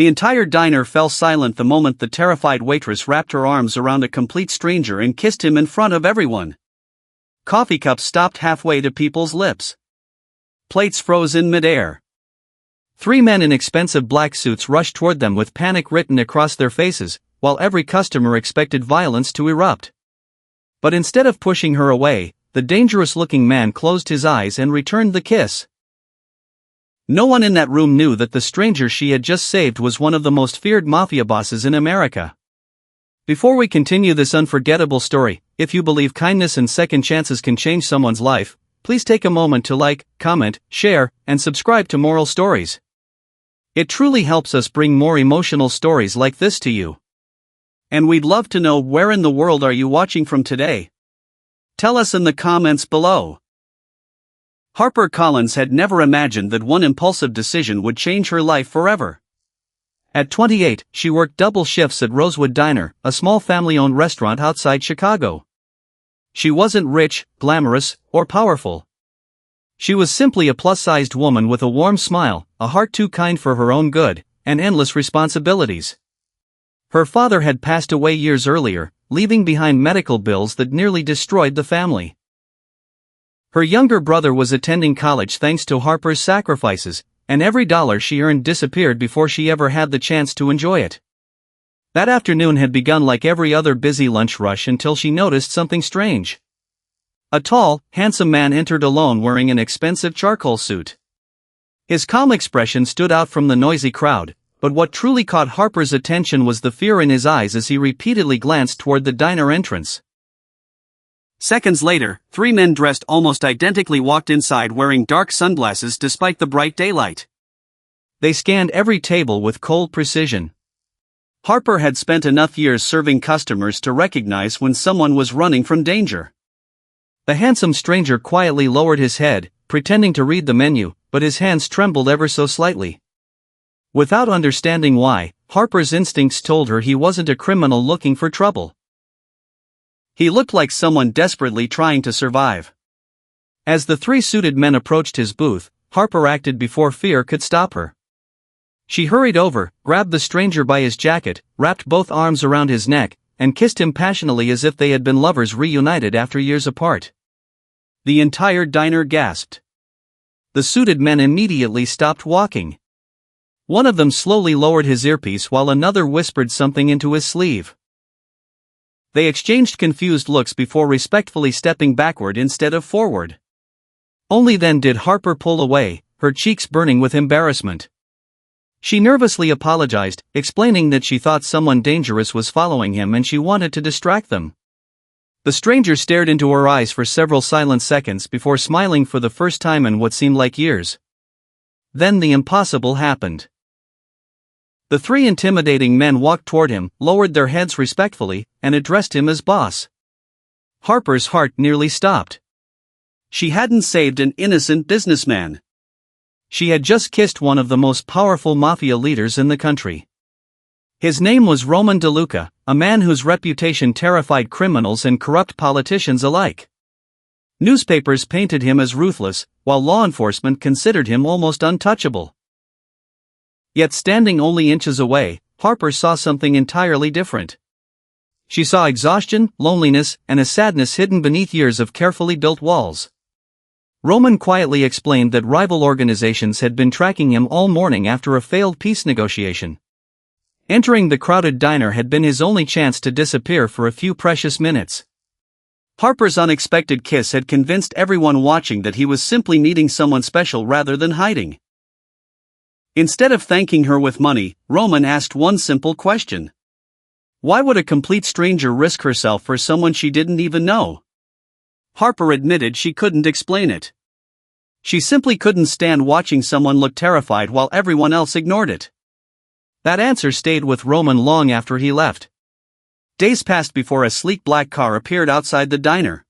The entire diner fell silent the moment the terrified waitress wrapped her arms around a complete stranger and kissed him in front of everyone. Coffee cups stopped halfway to people's lips. Plates froze in midair. 3 men in expensive black suits rushed toward them with panic written across their faces, while every customer expected violence to erupt. But instead of pushing her away, the dangerous-looking man closed his eyes and returned the kiss. No one in that room knew that the stranger she had just saved was one of the most feared mafia bosses in America. Before we continue this unforgettable story, if you believe kindness and second chances can change someone's life, please take a moment to like, comment, share, and subscribe to Moral Stories. It truly helps us bring more emotional stories like this to you. And we'd love to know, where in the world are you watching from today? Tell us in the comments below. Harper Collins had never imagined that one impulsive decision would change her life forever. At 28, she worked double shifts at Rosewood Diner, a small family-owned restaurant outside Chicago. She wasn't rich, glamorous, or powerful. She was simply a plus-sized woman with a warm smile, a heart too kind for her own good, and endless responsibilities. Her father had passed away years earlier, leaving behind medical bills that nearly destroyed the family. Her younger brother was attending college thanks to Harper's sacrifices, and every dollar she earned disappeared before she ever had the chance to enjoy it. That afternoon had begun like every other busy lunch rush until she noticed something strange. A tall, handsome man entered alone wearing an expensive charcoal suit. His calm expression stood out from the noisy crowd, but what truly caught Harper's attention was the fear in his eyes as he repeatedly glanced toward the diner entrance. Seconds later, 3 men dressed almost identically walked inside wearing dark sunglasses despite the bright daylight. They scanned every table with cold precision. Harper had spent enough years serving customers to recognize when someone was running from danger. The handsome stranger quietly lowered his head, pretending to read the menu, but his hands trembled ever so slightly. Without understanding why, Harper's instincts told her he wasn't a criminal looking for trouble. He looked like someone desperately trying to survive. As the 3 suited men approached his booth, Harper acted before fear could stop her. She hurried over, grabbed the stranger by his jacket, wrapped both arms around his neck, and kissed him passionately as if they had been lovers reunited after years apart. The entire diner gasped. The suited men immediately stopped walking. One of them slowly lowered his earpiece while another whispered something into his sleeve. They exchanged confused looks before respectfully stepping backward instead of forward. Only then did Harper pull away, her cheeks burning with embarrassment. She nervously apologized, explaining that she thought someone dangerous was following him and she wanted to distract them. The stranger stared into her eyes for several silent seconds before smiling for the first time in what seemed like years. Then the impossible happened. The 3 intimidating men walked toward him, lowered their heads respectfully, and addressed him as boss. Harper's heart nearly stopped. She hadn't saved an innocent businessman. She had just kissed one of the most powerful mafia leaders in the country. His name was Roman DeLuca, a man whose reputation terrified criminals and corrupt politicians alike. Newspapers painted him as ruthless, while law enforcement considered him almost untouchable. Yet standing only inches away, Harper saw something entirely different. She saw exhaustion, loneliness, and a sadness hidden beneath years of carefully built walls. Roman quietly explained that rival organizations had been tracking him all morning after a failed peace negotiation. Entering the crowded diner had been his only chance to disappear for a few precious minutes. Harper's unexpected kiss had convinced everyone watching that he was simply meeting someone special rather than hiding. Instead of thanking her with money, Roman asked one simple question. Why would a complete stranger risk herself for someone she didn't even know? Harper admitted she couldn't explain it. She simply couldn't stand watching someone look terrified while everyone else ignored it. That answer stayed with Roman long after he left. Days passed before a sleek black car appeared outside the diner.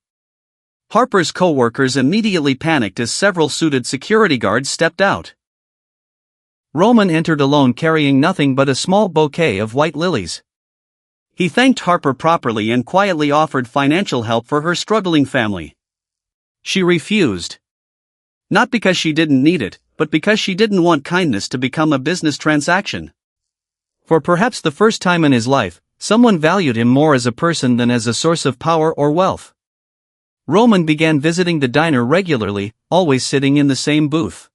Harper's co-workers immediately panicked as several suited security guards stepped out. Roman entered alone carrying nothing but a small bouquet of white lilies. He thanked Harper properly and quietly offered financial help for her struggling family. She refused. Not because she didn't need it, but because she didn't want kindness to become a business transaction. For perhaps the first time in his life, someone valued him more as a person than as a source of power or wealth. Roman began visiting the diner regularly, always sitting in the same booth.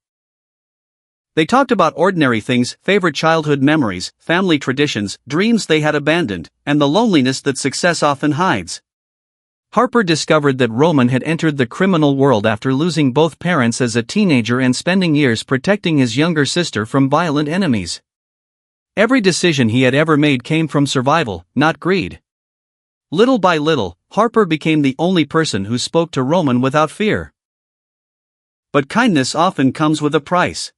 They talked about ordinary things, favorite childhood memories, family traditions, dreams they had abandoned, and the loneliness that success often hides. Harper discovered that Roman had entered the criminal world after losing both parents as a teenager and spending years protecting his younger sister from violent enemies. Every decision he had ever made came from survival, not greed. Little by little, Harper became the only person who spoke to Roman without fear. But kindness often comes with a price.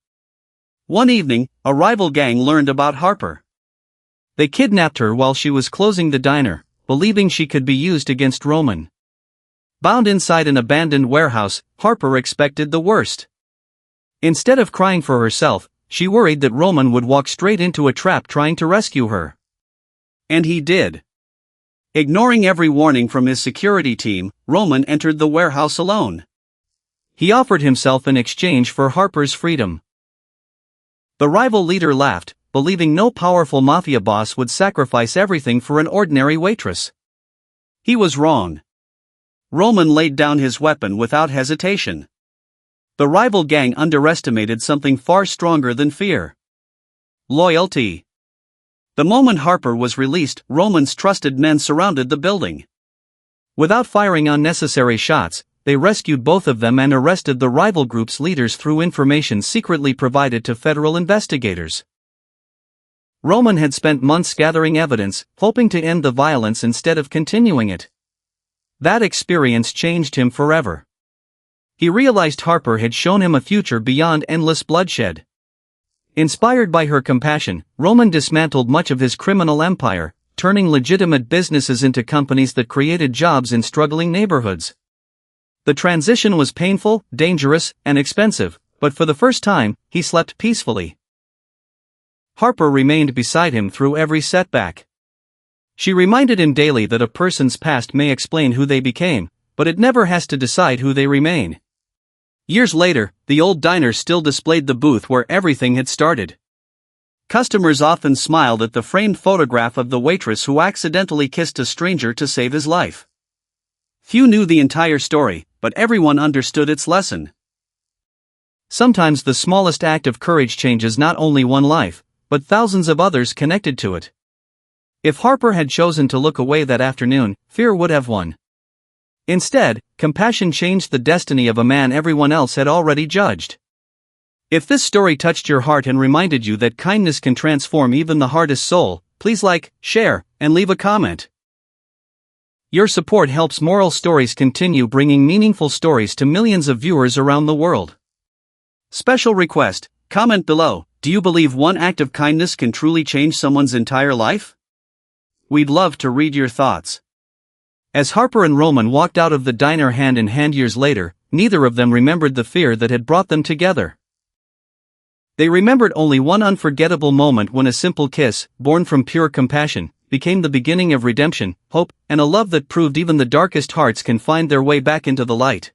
One evening, a rival gang learned about Harper. They kidnapped her while she was closing the diner, believing she could be used against Roman. Bound inside an abandoned warehouse, Harper expected the worst. Instead of crying for herself, she worried that Roman would walk straight into a trap trying to rescue her. And he did. Ignoring every warning from his security team, Roman entered the warehouse alone. He offered himself in exchange for Harper's freedom. The rival leader laughed, believing no powerful mafia boss would sacrifice everything for an ordinary waitress. He was wrong. Roman laid down his weapon without hesitation. The rival gang underestimated something far stronger than fear. Loyalty. The moment Harper was released, Roman's trusted men surrounded the building. Without firing unnecessary shots, they rescued both of them and arrested the rival group's leaders through information secretly provided to federal investigators. Roman had spent months gathering evidence, hoping to end the violence instead of continuing it. That experience changed him forever. He realized Harper had shown him a future beyond endless bloodshed. Inspired by her compassion, Roman dismantled much of his criminal empire, turning legitimate businesses into companies that created jobs in struggling neighborhoods. The transition was painful, dangerous, and expensive, but for the first time, he slept peacefully. Harper remained beside him through every setback. She reminded him daily that a person's past may explain who they became, but it never has to decide who they remain. Years later, the old diner still displayed the booth where everything had started. Customers often smiled at the framed photograph of the waitress who accidentally kissed a stranger to save his life. Few knew the entire story, but everyone understood its lesson. Sometimes the smallest act of courage changes not only one life, but thousands of others connected to it. If Harper had chosen to look away that afternoon, fear would have won. Instead, compassion changed the destiny of a man everyone else had already judged. If this story touched your heart and reminded you that kindness can transform even the hardest soul, please like, share, and leave a comment. Your support helps Moral Stories continue bringing meaningful stories to millions of viewers around the world. Special request, comment below, do you believe one act of kindness can truly change someone's entire life? We'd love to read your thoughts. As Harper and Roman walked out of the diner hand in hand years later, neither of them remembered the fear that had brought them together. They remembered only one unforgettable moment when a simple kiss, born from pure compassion, became the beginning of redemption, hope, and a love that proved even the darkest hearts can find their way back into the light.